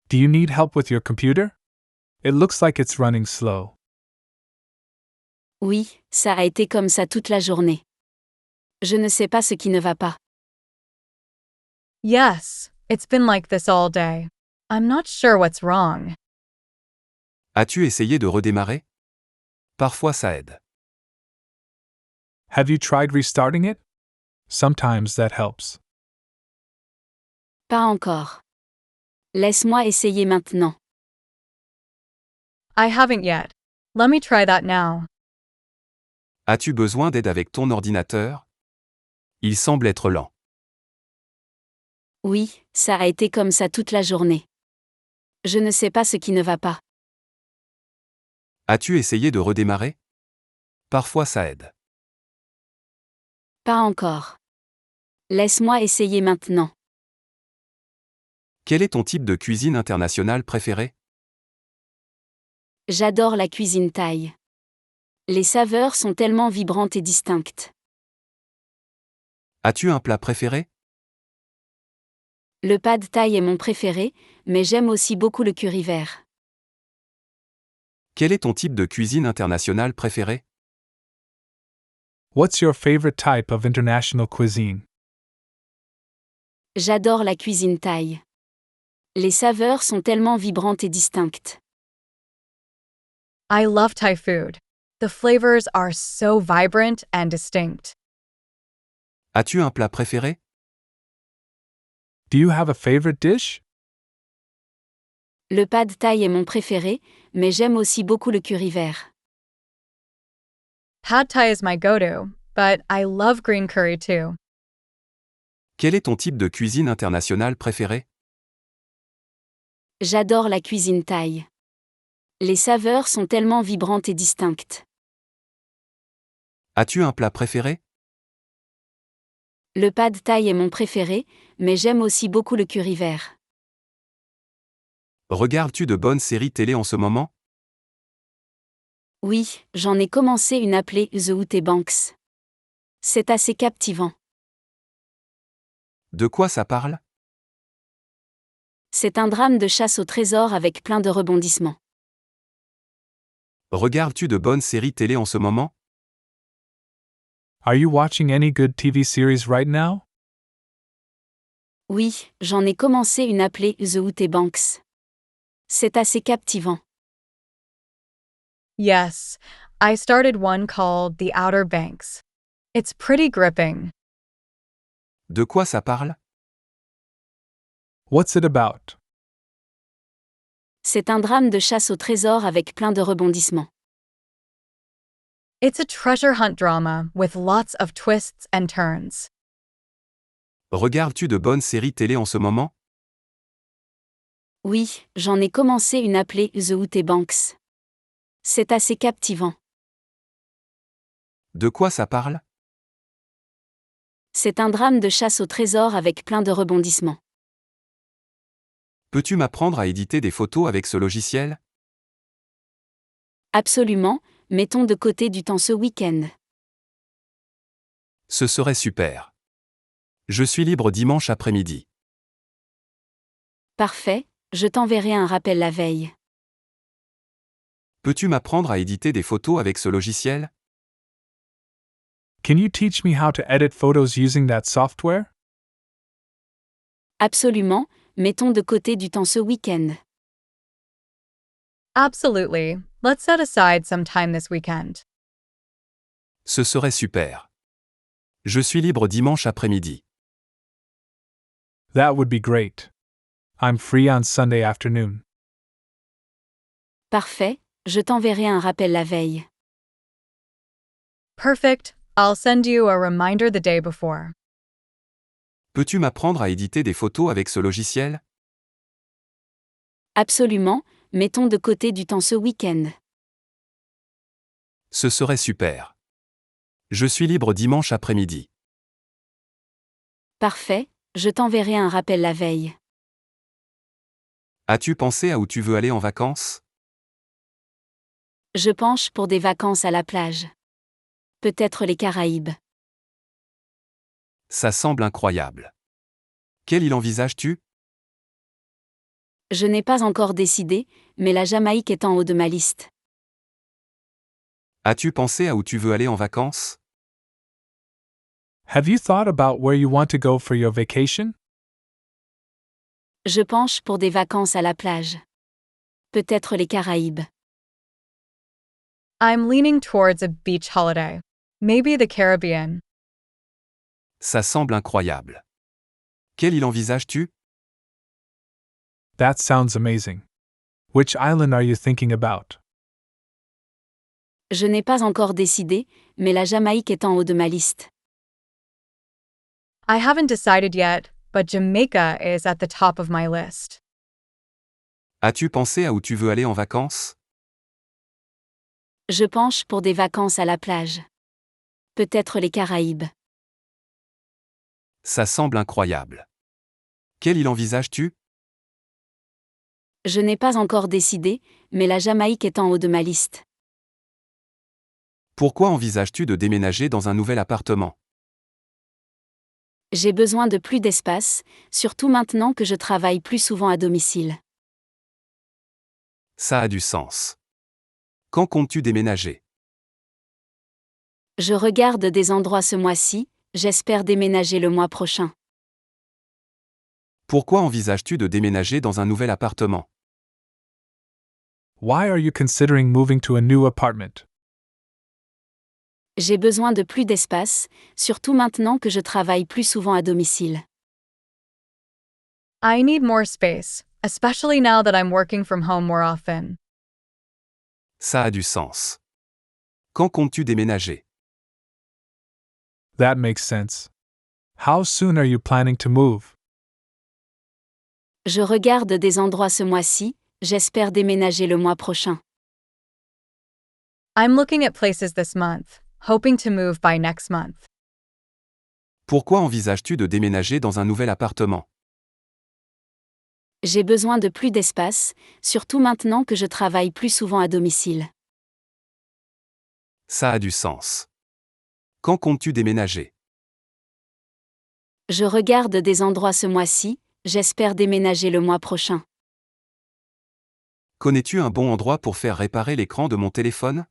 Do you need help with your computer? It looks like it's running slow. Oui, ça a été comme ça toute la journée. Je ne sais pas ce qui ne va pas. Yes, it's been like this all day. I'm not sure what's wrong. As-tu essayé de redémarrer? Parfois ça aide. Have you tried restarting it? Sometimes that helps. Pas encore. Laisse-moi essayer maintenant. I haven't yet. Let me try that now. As-tu besoin d'aide avec ton ordinateur? Il semble être lent. Oui, ça a été comme ça toute la journée. Je ne sais pas ce qui ne va pas. As-tu essayé de redémarrer? Parfois ça aide. Pas encore. Laisse-moi essayer maintenant. Quel est ton type de cuisine internationale préféré? J'adore la cuisine thaï. Les saveurs sont tellement vibrantes et distinctes. As-tu un plat préféré? Le pad thaï est mon préféré, mais j'aime aussi beaucoup le curry vert. Quel est ton type de cuisine internationale préféré? What's your favorite type of international cuisine? J'adore la cuisine thaï. Les saveurs sont tellement vibrantes et distinctes. I love Thai food. The flavors are so vibrant and distinct. As-tu un plat préféré? Do you have a favorite dish? Le pad thaï est mon préféré, mais j'aime aussi beaucoup le curry vert. Pad Thai is my go-to, but I love green curry too. Quel est ton type de cuisine internationale préféré? J'adore la cuisine thaï. Les saveurs sont tellement vibrantes et distinctes. As-tu un plat préféré? Le pad thaï est mon préféré, mais j'aime aussi beaucoup le curry vert. Regardes-tu de bonnes séries télé en ce moment? Oui, j'en ai commencé une appelée The Outer Banks. C'est assez captivant. De quoi ça parle? C'est un drame de chasse au trésor avec plein de rebondissements. Regardes-tu de bonnes séries télé en ce moment? Are you watching any good TV series right now? Oui, j'en ai commencé une appelée The Outer Banks. C'est assez captivant. Yes, I started one called The Outer Banks. It's pretty gripping. De quoi ça parle? What's it about? C'est un drame de chasse au trésor avec plein de rebondissements. It's a treasure hunt drama with lots of twists and turns. Regardes-tu de bonnes séries télé en ce moment? Oui, j'en ai commencé une appelée The Outer Banks. C'est assez captivant. De quoi ça parle? C'est un drame de chasse au trésor avec plein de rebondissements. Peux-tu m'apprendre à éditer des photos avec ce logiciel? Absolument, mettons de côté du temps ce week-end. Ce serait super. Je suis libre dimanche après-midi. Parfait, je t'enverrai un rappel la veille. Peux-tu m'apprendre à éditer des photos avec ce logiciel? Can you teach me how to edit photos using that software? Absolument, mettons de côté du temps ce week-end. Absolutely. Let's set aside some time this weekend. Ce serait super. Je suis libre dimanche après-midi. That would be great. I'm free on Sunday afternoon. Parfait, je t'enverrai un rappel la veille. Perfect. I'll send you a reminder the day before. Peux-tu m'apprendre à éditer des photos avec ce logiciel? Absolument, mettons de côté du temps ce week-end. Ce serait super. Je suis libre dimanche après-midi. Parfait, je t'enverrai un rappel la veille. As-tu pensé à où tu veux aller en vacances? Je penche pour des vacances à la plage. Peut-être les Caraïbes. Ça semble incroyable. Quelle île envisages-tu? Je n'ai pas encore décidé, mais la Jamaïque est en haut de ma liste. As-tu pensé à où tu veux aller en vacances? Have you thought about where you want to go for your vacation? Je penche pour des vacances à la plage. Peut-être les Caraïbes. I'm leaning towards a beach holiday. Maybe the Caribbean. Ça semble incroyable. Quelle île envisages-tu? That sounds amazing. Which island are you thinking about? Je n'ai pas encore décidé, mais la Jamaïque est en haut de ma liste. I haven't decided yet, but Jamaica is at the top of my list. As-tu pensé à où tu veux aller en vacances? Je penche pour des vacances à la plage. Peut-être les Caraïbes. Ça semble incroyable. Quelle île envisages-tu? Je n'ai pas encore décidé, mais la Jamaïque est en haut de ma liste. Pourquoi envisages-tu de déménager dans un nouvel appartement? J'ai besoin de plus d'espace, surtout maintenant que je travaille plus souvent à domicile. Ça a du sens. Quand comptes-tu déménager? Je regarde des endroits ce mois-ci, j'espère déménager le mois prochain. Pourquoi envisages-tu de déménager dans un nouvel appartement? Why are you considering moving to a new apartment? J'ai besoin de plus d'espace, surtout maintenant que je travaille plus souvent à domicile. I need more space, especially now that I'm working from home more often. Ça a du sens. Quand comptes-tu déménager? That makes sense. How soon are you planning to move? Je regarde des endroits ce mois-ci, j'espère déménager le mois prochain. I'm looking at places this month, hoping to move by next month. Pourquoi envisages-tu de déménager dans un nouvel appartement? J'ai besoin de plus d'espace, surtout maintenant que je travaille plus souvent à domicile. Ça a du sens. Quand comptes-tu déménager? Je regarde des endroits ce mois-ci, j'espère déménager le mois prochain. Connais-tu un bon endroit pour faire réparer l'écran de mon téléphone?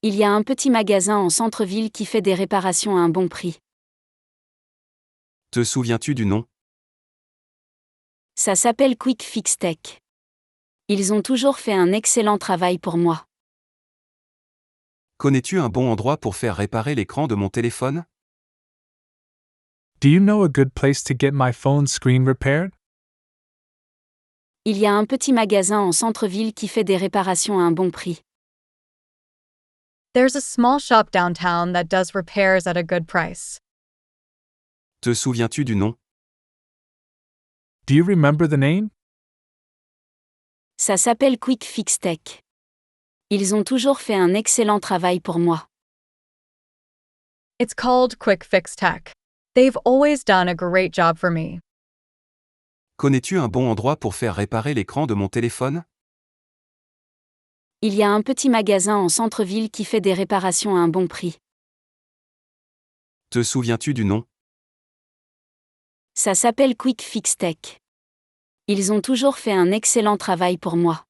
Il y a un petit magasin en centre-ville qui fait des réparations à un bon prix. Te souviens-tu du nom? Ça s'appelle Quick Fix Tech. Ils ont toujours fait un excellent travail pour moi. Connais-tu un bon endroit pour faire réparer l'écran de mon téléphone? Do you know a good place to get my phone screen repaired? Il y a un petit magasin en centre-ville qui fait des réparations à un bon prix. There's a small shop downtown that does repairs at a good price. Te souviens-tu du nom? Do you remember the name? Ça s'appelle Quick Fix Tech. Ils ont toujours fait un excellent travail pour moi. It's called Quick Fix Tech. They've always done a great job for me. Connais-tu un bon endroit pour faire réparer l'écran de mon téléphone? Il y a un petit magasin en centre-ville qui fait des réparations à un bon prix. Te souviens-tu du nom? Ça s'appelle Quick Fix Tech. Ils ont toujours fait un excellent travail pour moi.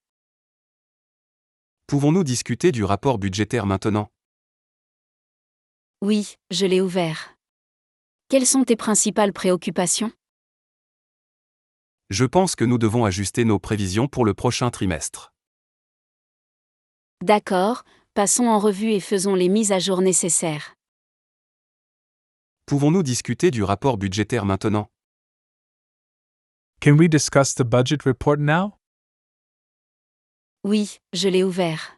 Pouvons-nous discuter du rapport budgétaire maintenant? Oui, je l'ai ouvert. Quelles sont tes principales préoccupations? Je pense que nous devons ajuster nos prévisions pour le prochain trimestre. D'accord, passons en revue et faisons les mises à jour nécessaires. Pouvons-nous discuter du rapport budgétaire maintenant? Can we discuss the budget report now? Oui, je l'ai ouvert.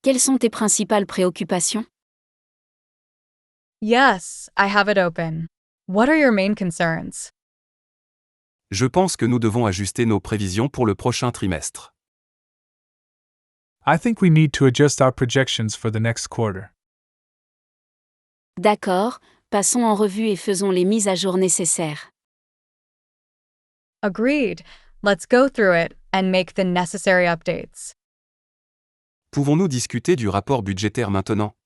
Quelles sont tes principales préoccupations? Yes, I have it open. What are your main concerns? Je pense que nous devons ajuster nos prévisions pour le prochain trimestre. I think we need to adjust our projections for the next quarter. D'accord, passons en revue et faisons les mises à jour nécessaires. Agreed. Let's go through it and make the necessary updates. Pouvons-nous discuter du rapport budgétaire maintenant?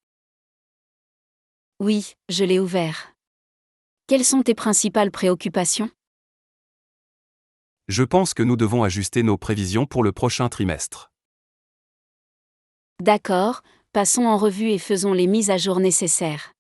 Oui, je l'ai ouvert. Quelles sont tes principales préoccupations? Je pense que nous devons ajuster nos prévisions pour le prochain trimestre. D'accord, passons en revue et faisons les mises à jour nécessaires.